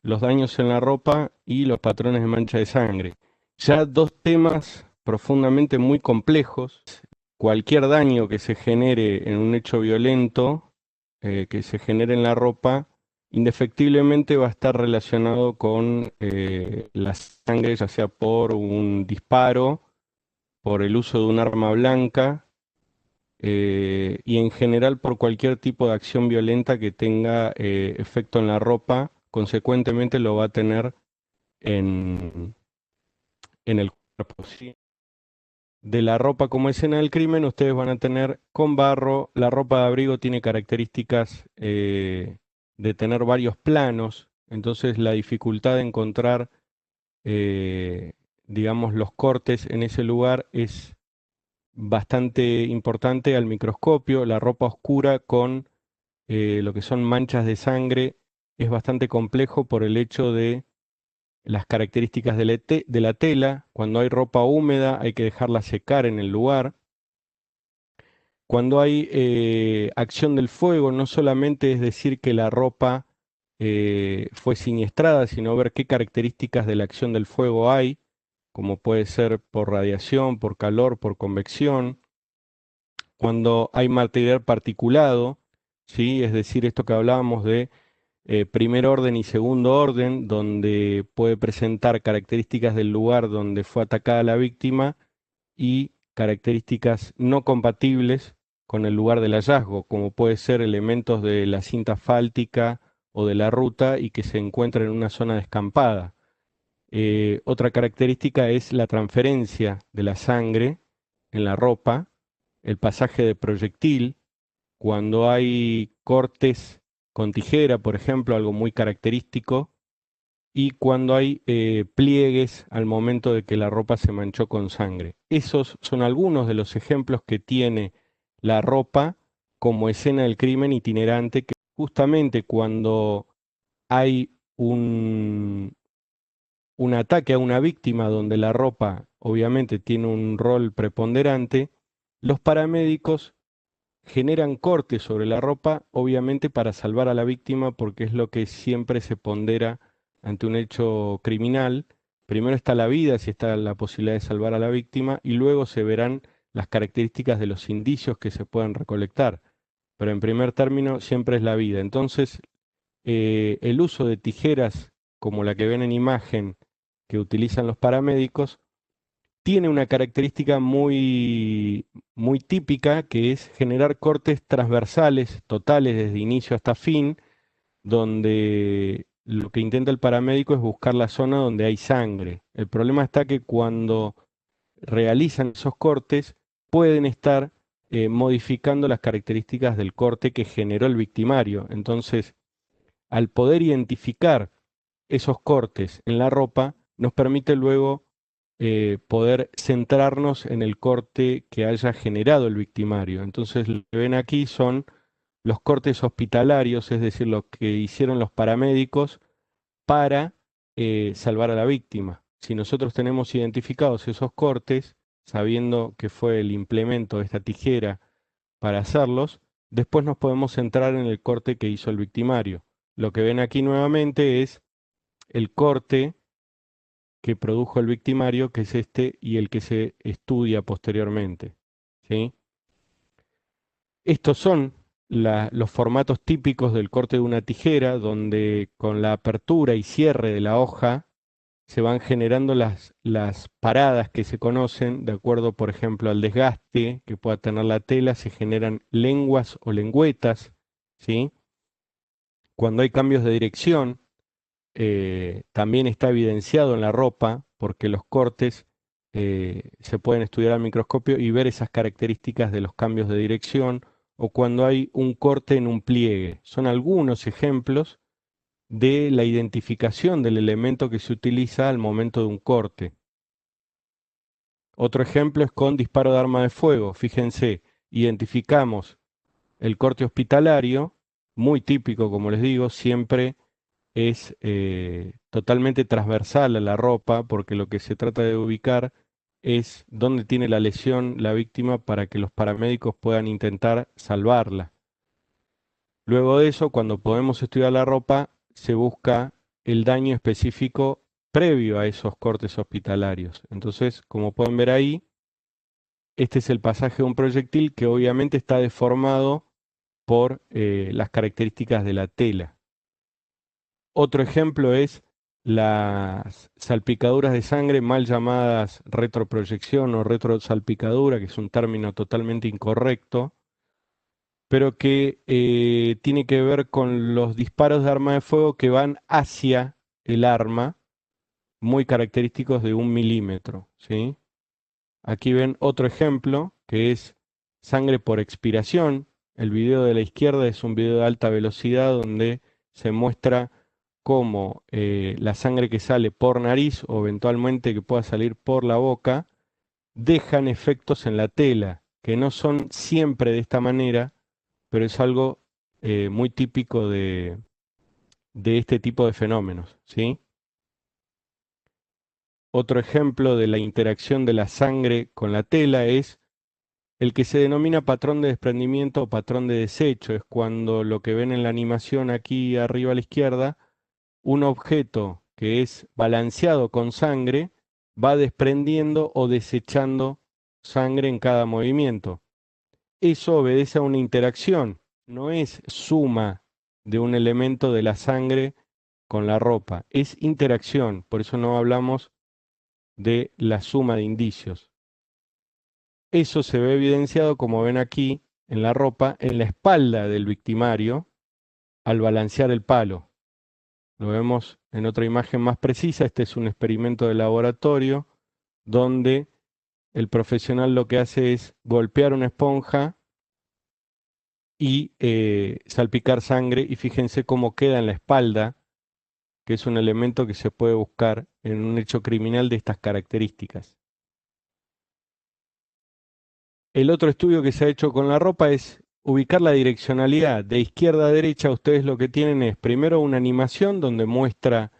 los daños en la ropa y los patrones de mancha de sangre. Ya dos temas profundamente muy complejos. Cualquier daño que se genere en un hecho violento, que se genere en la ropa, indefectiblemente va a estar relacionado con la sangre, ya sea por un disparo, por el uso de un arma blanca y en general por cualquier tipo de acción violenta que tenga efecto en la ropa, consecuentemente lo va a tener en, en el cuerpo. ¿Sí? De la ropa como escena del crimen, ustedes van a tener con barro. La ropa de abrigo tiene características de tener varios planos, entonces la dificultad de encontrar, eh, digamos, los cortes en ese lugar es bastante importante al microscopio. La ropa oscura con lo que son manchas de sangre es bastante complejo por el hecho de las características de la tela. Cuando hay ropa húmeda hay que dejarla secar en el lugar. Cuando hay acción del fuego, no solamente es decir que la ropa fue siniestrada, sino ver qué características de la acción del fuego hay, como puede ser por radiación, por calor, por convección. Cuando hay material particulado, ¿sí? Es decir, esto que hablábamos de primer orden y segundo orden, donde puede presentar características del lugar donde fue atacada la víctima y características no compatibles con el lugar del hallazgo, como puede ser elementos de la cinta asfáltica o de la ruta y que se encuentra en una zona descampada. Otra característica es la transferencia de la sangre en la ropa, el pasaje de proyectil, cuando hay cortes con tijera, por ejemplo, algo muy característico, y cuando hay pliegues al momento de que la ropa se manchó con sangre. Esos son algunos de los ejemplos que tiene la ropa como escena del crimen itinerante, que justamente cuando hay un ataque a una víctima donde la ropa obviamente tiene un rol preponderante, los paramédicos generan cortes sobre la ropa, obviamente para salvar a la víctima, porque es lo que siempre se pondera ante un hecho criminal. Primero está la vida, si está la posibilidad de salvar a la víctima, y luego se verán las características de los indicios que se puedan recolectar. Pero en primer término siempre es la vida. Entonces, el uso de tijeras como la que ven en imagen que utilizan los paramédicos tiene una característica muy típica, que es generar cortes transversales, totales, desde inicio hasta fin, donde lo que intenta el paramédico es buscar la zona donde hay sangre. El problema está que cuando realizan esos cortes, pueden estar modificando las características del corte que generó el victimario. Entonces, al poder identificar esos cortes en la ropa, nos permite luego poder centrarnos en el corte que haya generado el victimario. Entonces, lo que ven aquí son los cortes hospitalarios, es decir, lo que hicieron los paramédicos para salvar a la víctima. Si nosotros tenemos identificados esos cortes, sabiendo que fue el implemento de esta tijera para hacerlos, después nos podemos centrar en el corte que hizo el victimario. Lo que ven aquí nuevamente es el corte que produjo el victimario, que es este, y el que se estudia posteriormente. ¿Sí? Estos son los formatos típicos del corte de una tijera, donde con la apertura y cierre de la hoja se van generando las paradas que se conocen, de acuerdo, por ejemplo, al desgaste que pueda tener la tela, se generan lenguas o lengüetas, ¿sí? Cuando hay cambios de dirección, también está evidenciado en la ropa, porque los cortes se pueden estudiar al microscopio y ver esas características de los cambios de dirección, o cuando hay un corte en un pliegue. Son algunos ejemplos de la identificación del elemento que se utiliza al momento de un corte. Otro ejemplo es con disparo de arma de fuego. Fíjense, identificamos el corte hospitalario, muy típico, como les digo, siempre es totalmente transversal a la ropa, porque lo que se trata de ubicar es dónde tiene la lesión la víctima para que los paramédicos puedan intentar salvarla. Luego de eso, cuando podemos estudiar la ropa, se busca el daño específico previo a esos cortes hospitalarios. Entonces, como pueden ver ahí, este es el pasaje de un proyectil que obviamente está deformado por las características de la tela. Otro ejemplo es las salpicaduras de sangre, mal llamadas retroproyección o retrosalpicadura, que es un término totalmente incorrecto, pero que tiene que ver con los disparos de arma de fuego que van hacia el arma, muy característicos de 1 milímetro, ¿sí? Aquí ven otro ejemplo, que es sangre por expiración. El video de la izquierda es un video de alta velocidad donde se muestra cómo la sangre que sale por nariz o eventualmente que pueda salir por la boca dejan efectos en la tela, que no son siempre de esta manera, pero es algo muy típico de este tipo de fenómenos, ¿sí? Otro ejemplo de la interacción de la sangre con la tela es el que se denomina patrón de desprendimiento o patrón de desecho. Es cuando lo que ven en la animación aquí arriba a la izquierda, un objeto que es balanceado con sangre va desprendiendo o desechando sangre en cada movimiento. Eso obedece a una interacción, no es suma de un elemento de la sangre con la ropa, es interacción, por eso no hablamos de la suma de indicios. Eso se ve evidenciado, como ven aquí, en la ropa, en la espalda del victimario, al balancear el palo. Lo vemos en otra imagen más precisa. Este es un experimento de laboratorio donde el profesional lo que hace es golpear una esponja y salpicar sangre. Y fíjense cómo queda en la espalda, que es un elemento que se puede buscar en un hecho criminal de estas características. El otro estudio que se ha hecho con la ropa es ubicar la direccionalidad. De izquierda a derecha ustedes lo que tienen es primero una animación donde muestra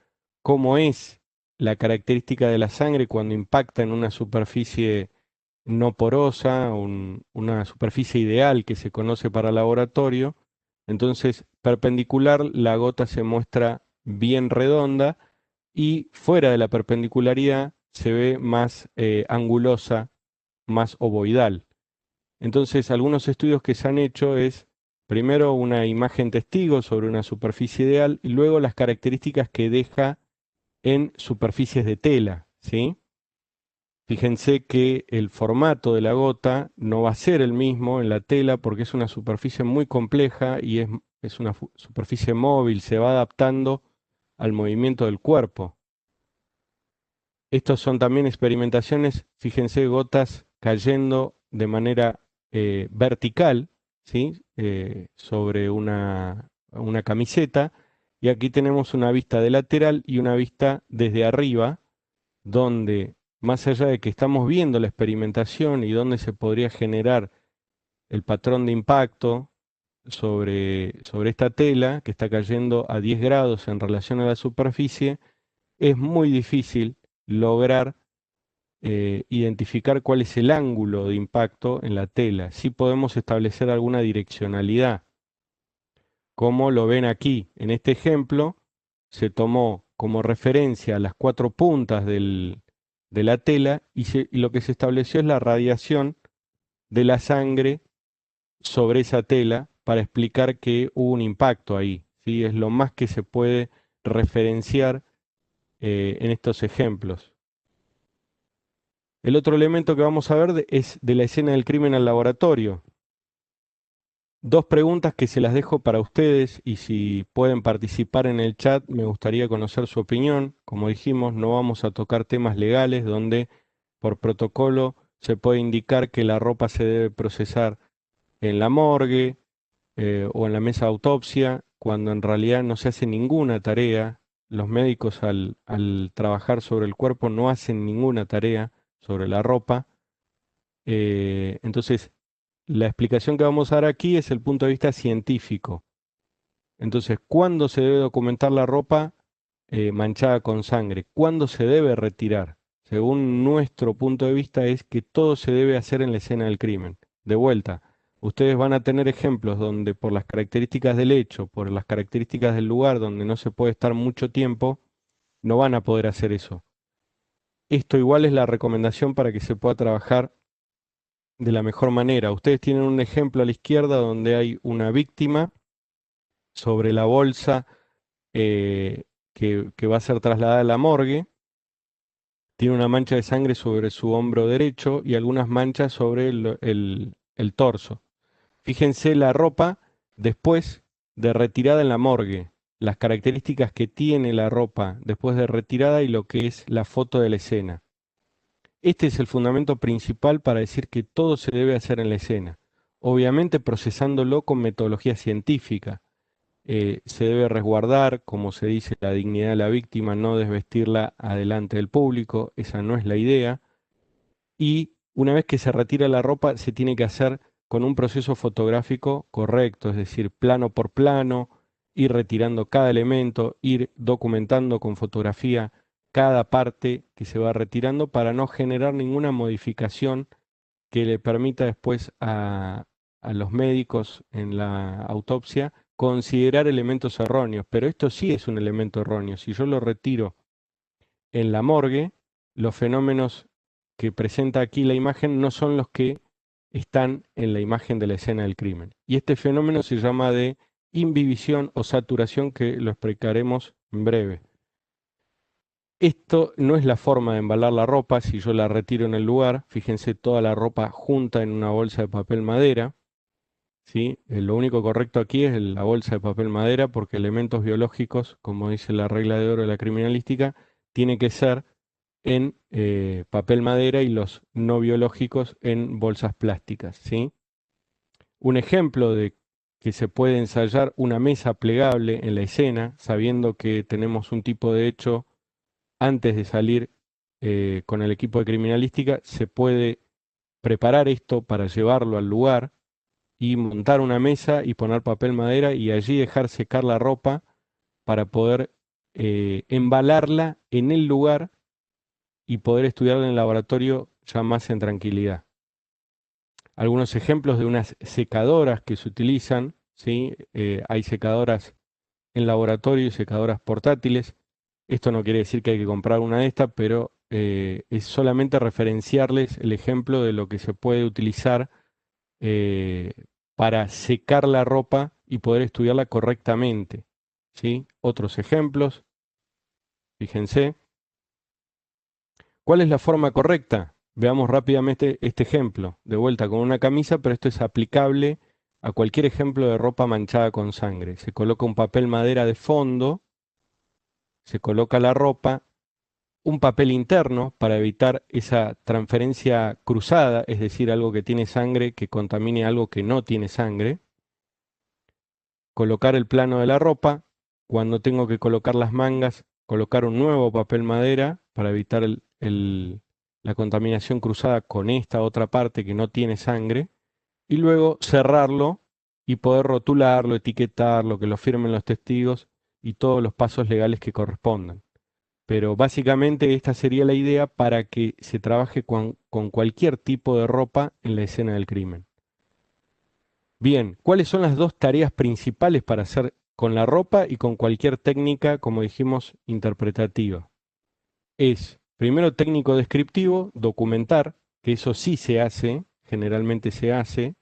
cómo es la característica de la sangre cuando impacta en una superficie no porosa, una superficie ideal que se conoce para laboratorio. Entonces, perpendicular, la gota se muestra bien redonda y fuera de la perpendicularidad se ve más angulosa, más ovoidal. Entonces, algunos estudios que se han hecho es primero una imagen testigo sobre una superficie ideal y luego las características que deja en superficies de tela, ¿sí? Fíjense que el formato de la gota no va a ser el mismo en la tela porque es una superficie muy compleja y es una superficie móvil, se va adaptando al movimiento del cuerpo. Estos son también experimentaciones, fíjense, gotas cayendo de manera vertical, ¿sí? Sobre una camiseta. Y aquí tenemos una vista de lateral y una vista desde arriba, donde más allá de que estamos viendo la experimentación y donde se podría generar el patrón de impacto sobre esta tela que está cayendo a 10 grados en relación a la superficie, es muy difícil lograr identificar cuál es el ángulo de impacto en la tela. Sí podemos establecer alguna direccionalidad, como lo ven aquí. En este ejemplo se tomó como referencia las 4 puntas de la tela y lo que se estableció es la radiación de la sangre sobre esa tela para explicar que hubo un impacto ahí. ¿Sí? Es lo más que se puede referenciar en estos ejemplos. El otro elemento que vamos a ver es de la escena del crimen al laboratorio. Dos preguntas que se las dejo para ustedes y si pueden participar en el chat me gustaría conocer su opinión. Como dijimos, no vamos a tocar temas legales donde por protocolo se puede indicar que la ropa se debe procesar en la morgue o en la mesa de autopsia, cuando en realidad no se hace ninguna tarea. Los médicos al trabajar sobre el cuerpo no hacen ninguna tarea sobre la ropa. Entonces, la explicación que vamos a dar aquí es el punto de vista científico. Entonces, ¿cuándo se debe documentar la ropa manchada con sangre? ¿Cuándo se debe retirar? Según nuestro punto de vista es que todo se debe hacer en la escena del crimen. De vuelta, Ustedes van a tener ejemplos donde por las características del hecho, por las características del lugar donde no se puede estar mucho tiempo, no van a poder hacer eso. Esto igual es la recomendación para que se pueda trabajar de la mejor manera. Ustedes tienen un ejemplo a la izquierda donde hay una víctima sobre la bolsa que va a ser trasladada a la morgue. Tiene una mancha de sangre sobre su hombro derecho y algunas manchas sobre el torso. Fíjense la ropa después de retirada en la morgue, las características que tiene la ropa después de retirada y lo que es la foto de la escena. Este es el fundamento principal para decir que todo se debe hacer en la escena, obviamente procesándolo con metodología científica. Se debe resguardar, como se dice, la dignidad de la víctima, no desvestirla adelante del público, esa no es la idea. Y una vez que se retira la ropa, se tiene que hacer con un proceso fotográfico correcto, es decir, plano por plano, ir retirando cada elemento, ir documentando con fotografía cada parte que se va retirando para no generar ninguna modificación que le permita después a los médicos en la autopsia considerar elementos erróneos. Pero esto sí es un elemento erróneo. Si yo lo retiro en la morgue, los fenómenos que presenta aquí la imagen no son los que están en la imagen de la escena del crimen. Y este fenómeno se llama de imbibición o saturación, que lo explicaremos en breve. Esto no es la forma de embalar la ropa. Si yo la retiro en el lugar, fíjense toda la ropa junta en una bolsa de papel madera, ¿sí? Lo único correcto aquí es la bolsa de papel madera, porque elementos biológicos, como dice la regla de oro de la criminalística, tiene que ser en papel madera y los no biológicos en bolsas plásticas, ¿sí? Un ejemplo de que se puede ensayar una mesa plegable en la escena, sabiendo que tenemos un tipo de hecho antes de salir con el equipo de criminalística, se puede preparar esto para llevarlo al lugar y montar una mesa y poner papel madera y allí dejar secar la ropa para poder embalarla en el lugar y poder estudiarla en el laboratorio ya más en tranquilidad. Algunos ejemplos de unas secadoras que se utilizan, ¿sí? Hay secadoras en laboratorio y secadoras portátiles. Esto no quiere decir que hay que comprar una de estas, pero es solamente referenciarles el ejemplo de lo que se puede utilizar eh, para secar la ropa y poder estudiarla correctamente, ¿sí? Otros ejemplos, fíjense. ¿Cuál es la forma correcta? Veamos rápidamente este ejemplo. De vuelta con una camisa, pero esto es aplicable a cualquier ejemplo de ropa manchada con sangre. Se coloca un papel madera de fondo, se coloca la ropa, un papel interno para evitar esa transferencia cruzada, es decir, algo que tiene sangre que contamine algo que no tiene sangre. Colocar el plano de la ropa. Cuando tengo que colocar las mangas, colocar un nuevo papel madera para evitar la contaminación cruzada con esta otra parte que no tiene sangre. Y luego cerrarlo y poder rotularlo, etiquetarlo, que lo firmen los testigos y todos los pasos legales que correspondan. Pero básicamente esta sería la idea para que se trabaje con cualquier tipo de ropa en la escena del crimen. Bien, ¿cuáles son las dos tareas principales para hacer con la ropa y con cualquier técnica, como dijimos, interpretativa? Es, primero, técnico descriptivo, documentar, que eso sí se hace, generalmente se hace,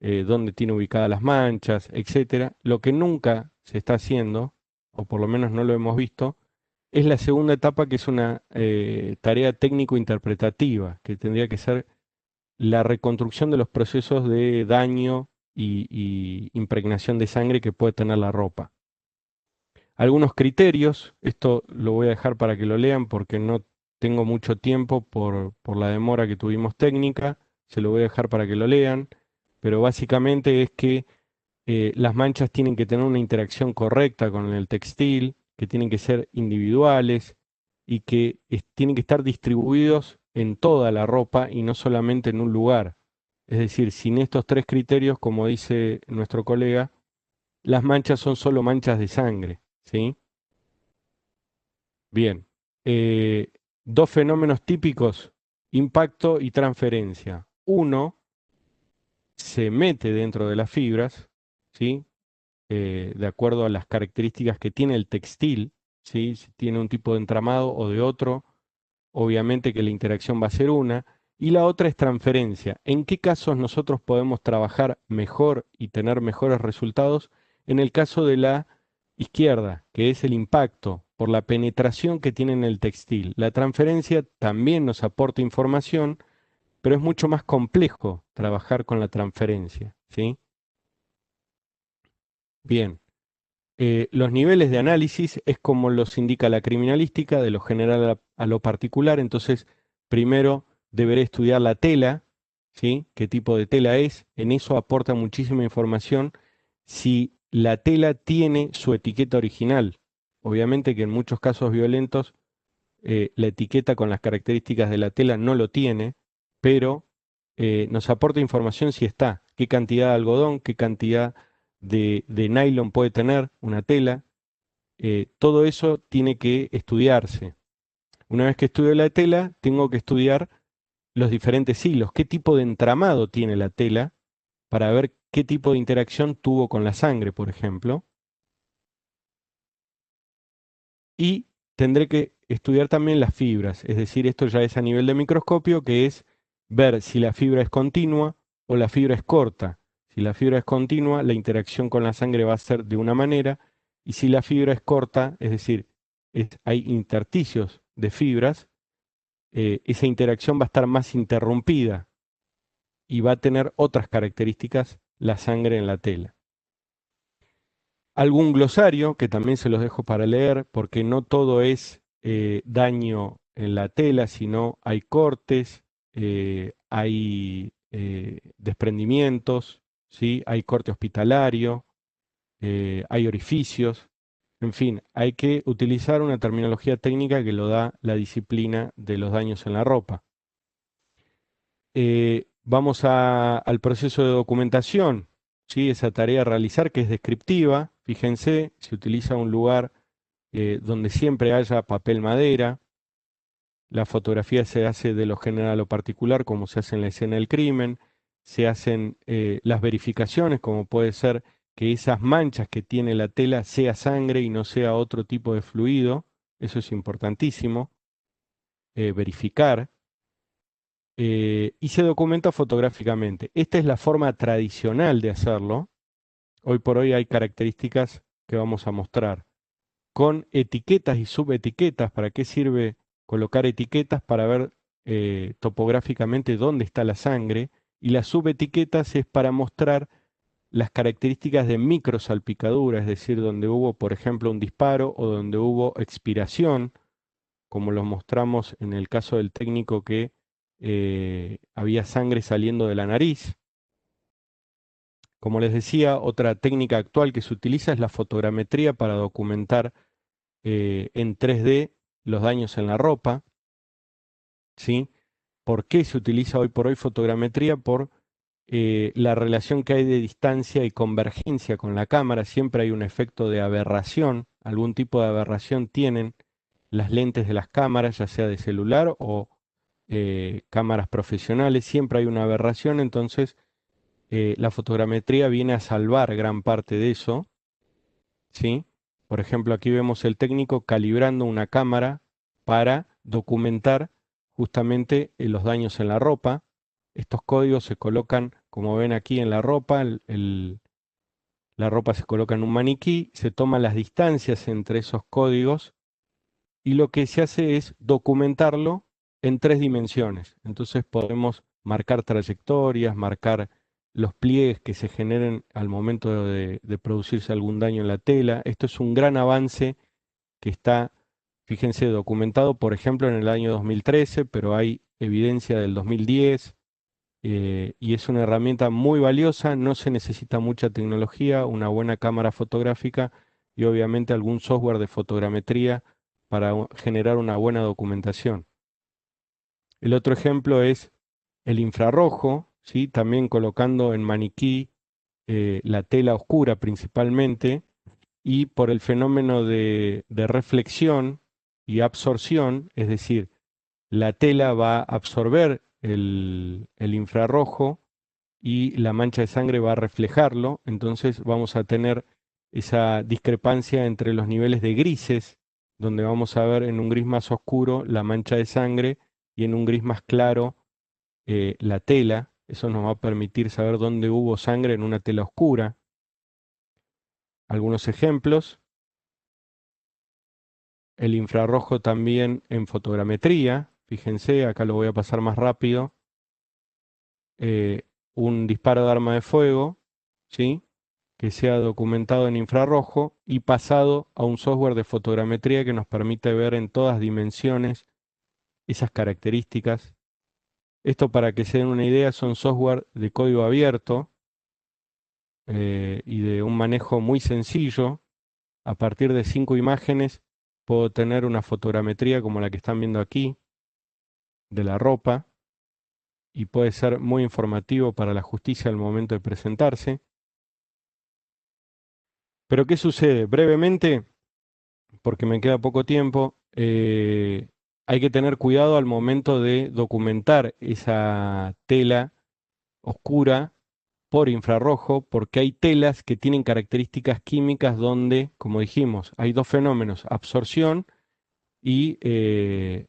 dónde tiene ubicadas las manchas, etcétera. Lo que nunca se está haciendo, o por lo menos no lo hemos visto, es la segunda etapa, que es una tarea técnico-interpretativa, que tendría que ser la reconstrucción de los procesos de daño y impregnación de sangre que puede tener la ropa. Algunos criterios, esto lo voy a dejar para que lo lean porque no tengo mucho tiempo por la demora que tuvimos técnica, se lo voy a dejar para que lo lean, pero básicamente es que las manchas tienen que tener una interacción correcta con el textil, que tienen que ser individuales y que tienen que estar distribuidos en toda la ropa y no solamente en un lugar. Es decir, sin estos tres criterios, como dice nuestro colega, las manchas son solo manchas de sangre, ¿sí? Bien. Eh, Dos fenómenos típicos, impacto y transferencia. Uno, se mete dentro de las fibras, ¿sí? De acuerdo a las características que tiene el textil, ¿sí? Si tiene un tipo de entramado o de otro, obviamente que la interacción va a ser una. Y la otra es transferencia. ¿En qué casos nosotros podemos trabajar mejor y tener mejores resultados? En el caso de la izquierda, que es el impacto por la penetración que tiene en el textil. La transferencia también nos aporta información, pero es mucho más complejo trabajar con la transferencia, ¿sí? Bien. Los niveles de análisis es como los indica la criminalística, de lo general a lo particular. Entonces, primero deberé estudiar la tela, ¿sí? ¿Qué tipo de tela es? En eso aporta muchísima información si la tela tiene su etiqueta original. Obviamente que en muchos casos violentos la etiqueta con las características de la tela no lo tiene, pero nos aporta información si está, qué cantidad de algodón, qué cantidad de nylon puede tener una tela. Todo eso tiene que estudiarse. Una vez que estudio la tela, tengo que estudiar los diferentes hilos, qué tipo de entramado tiene la tela para ver qué tipo de interacción tuvo con la sangre, por ejemplo. Y tendré que estudiar también las fibras, es decir, esto ya es a nivel de microscopio, que es ver si la fibra es continua o la fibra es corta. Si la fibra es continua, la interacción con la sangre va a ser de una manera, y si la fibra es corta, es decir, hay intersticios de fibras, esa interacción va a estar más interrumpida y va a tener otras características la sangre en la tela. Algún glosario, que también se los dejo para leer, porque no todo es daño en la tela, sino hay cortes, hay desprendimientos, ¿sí? Hay corte hospitalario, hay orificios, en fin, hay que utilizar una terminología técnica que lo da la disciplina de los daños en la ropa. Vamos al proceso de documentación, ¿sí? Esa tarea a realizar que es descriptiva. Fíjense, se utiliza un lugar donde siempre haya papel madera. La fotografía se hace de lo general a lo particular, como se hace en la escena del crimen. Se hacen las verificaciones, como puede ser que esas manchas que tiene la tela sea sangre y no sea otro tipo de fluido. Eso es importantísimo, verificar. Y se documenta fotográficamente. Esta es la forma tradicional de hacerlo. Hoy por hoy hay características que vamos a mostrar con etiquetas y subetiquetas. ¿Para qué sirve colocar etiquetas? Para ver topográficamente dónde está la sangre. Y las subetiquetas es para mostrar las características de microsalpicadura, es decir, donde hubo, por ejemplo, un disparo o donde hubo expiración, como lo mostramos en el caso del técnico que había sangre saliendo de la nariz. Como les decía, otra técnica actual que se utiliza es la fotogrametría para documentar en 3D los daños en la ropa, ¿sí? ¿Por qué se utiliza hoy por hoy fotogrametría? Por la relación que hay de distancia y convergencia con la cámara. Siempre hay un efecto de aberración, algún tipo de aberración tienen las lentes de las cámaras, ya sea de celular o cámaras profesionales, siempre hay una aberración, entonces la fotogrametría viene a salvar gran parte de eso, ¿sí? Por ejemplo, aquí vemos el técnico calibrando una cámara para documentar justamente los daños en la ropa. Estos códigos se colocan, como ven aquí, en la ropa. La ropa se coloca en un maniquí, se toman las distancias entre esos códigos y lo que se hace es documentarlo en 3 dimensiones. Entonces podemos marcar trayectorias, marcar los pliegues que se generen al momento de producirse algún daño en la tela. Esto es un gran avance que está, fíjense, documentado, por ejemplo, en el año 2013, pero hay evidencia del 2010. Y es una herramienta muy valiosa, no se necesita mucha tecnología, una buena cámara fotográfica y obviamente algún software de fotogrametría para generar una buena documentación. El otro ejemplo es el infrarrojo, ¿sí? También colocando en maniquí la tela oscura principalmente, y por el fenómeno de reflexión y absorción, es decir, la tela va a absorber el infrarrojo y la mancha de sangre va a reflejarlo, entonces vamos a tener esa discrepancia entre los niveles de grises, donde vamos a ver en un gris más oscuro la mancha de sangre y en un gris más claro la tela. Eso nos va a permitir saber dónde hubo sangre en una tela oscura. Algunos ejemplos: el infrarrojo también en fotogrametría. Fíjense, acá lo voy a pasar más rápido. Un disparo de arma de fuego, ¿sí?, que sea documentado en infrarrojo y pasado a un software de fotogrametría que nos permite ver en todas dimensiones esas características. Esto, para que se den una idea, son software de código abierto y de un manejo muy sencillo. A partir de 5 imágenes puedo tener una fotogrametría como la que están viendo aquí de la ropa, y puede ser muy informativo para la justicia al momento de presentarse. Pero ¿qué sucede? Brevemente, porque me queda poco tiempo, hay que tener cuidado al momento de documentar esa tela oscura por infrarrojo, porque hay telas que tienen características químicas donde, como dijimos, hay dos fenómenos: absorción y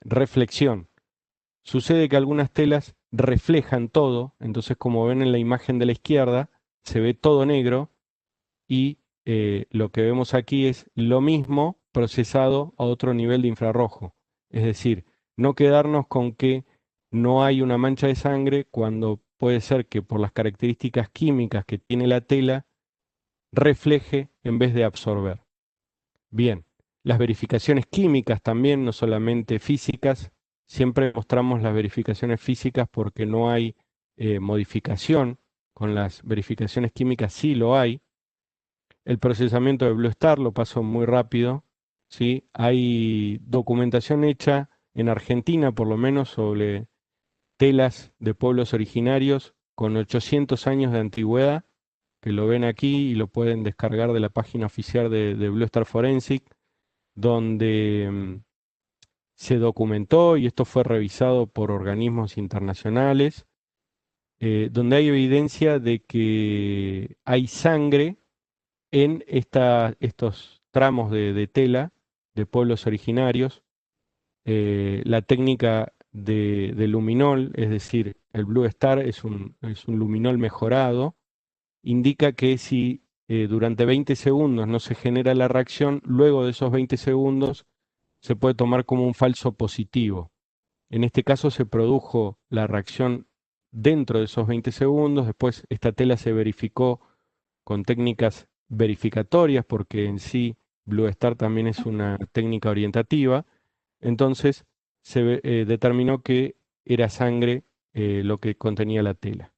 reflexión. Sucede que algunas telas reflejan todo, entonces, como ven en la imagen de la izquierda, se ve todo negro, y lo que vemos aquí es lo mismo procesado a otro nivel de infrarrojo. Es decir, no quedarnos con que no hay una mancha de sangre cuando puede ser que, por las características químicas que tiene la tela, refleje en vez de absorber. Bien, las verificaciones químicas también, no solamente físicas. Siempre mostramos las verificaciones físicas porque no hay modificación. Con las verificaciones químicas sí lo hay. El procesamiento de Blue Star lo paso muy rápido, ¿sí? Hay documentación hecha en Argentina, por lo menos, sobre telas de pueblos originarios con 800 años de antigüedad, que lo ven aquí y lo pueden descargar de la página oficial de Blue Star Forensic, donde se documentó, y esto fue revisado por organismos internacionales, donde hay evidencia de que hay sangre en estos tramos de tela de pueblos originarios. La técnica de luminol, es decir, el Blue Star es un luminol mejorado, indica que si durante 20 segundos no se genera la reacción, luego de esos 20 segundos se puede tomar como un falso positivo. En este caso se produjo la reacción dentro de esos 20 segundos. Después esta tela se verificó con técnicas verificatorias, porque en sí Blue Star también es una técnica orientativa. Entonces se determinó que era sangre lo que contenía la tela.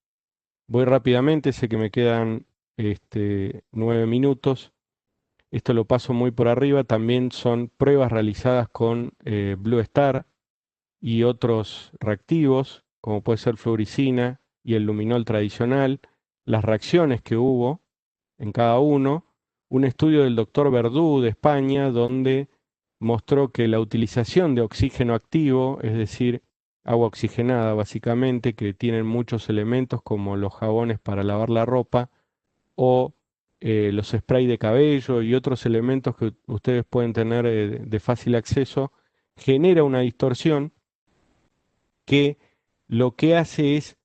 Voy rápidamente, sé que me quedan 9 minutos. Esto lo paso muy por arriba. También son pruebas realizadas con Blue Star y otros reactivos, como puede ser fluoricina y el luminol tradicional, las reacciones que hubo en cada uno. Un estudio del doctor Verdú de España, donde mostró que la utilización de oxígeno activo, es decir, agua oxigenada básicamente, que tienen muchos elementos como los jabones para lavar la ropa o los sprays de cabello y otros elementos que ustedes pueden tener de fácil acceso, genera una distorsión que lo que hace es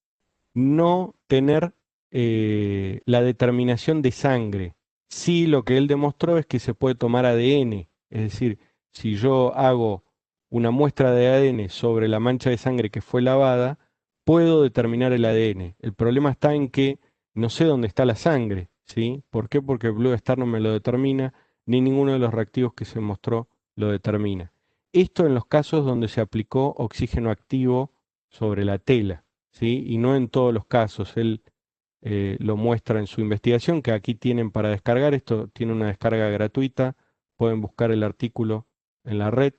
no tener la determinación de sangre. Sí, lo que él demostró es que se puede tomar ADN, es decir, si yo hago una muestra de ADN sobre la mancha de sangre que fue lavada, puedo determinar el ADN. El problema está en que no sé dónde está la sangre, ¿sí? ¿Por qué? Porque Blue Star no me lo determina, ni ninguno de los reactivos que se mostró lo determina. Esto en los casos donde se aplicó oxígeno activo sobre la tela, ¿sí? Y no en todos los casos. Él lo muestra en su investigación, que aquí tienen para descargar. Esto tiene una descarga gratuita. Pueden buscar el artículo en la red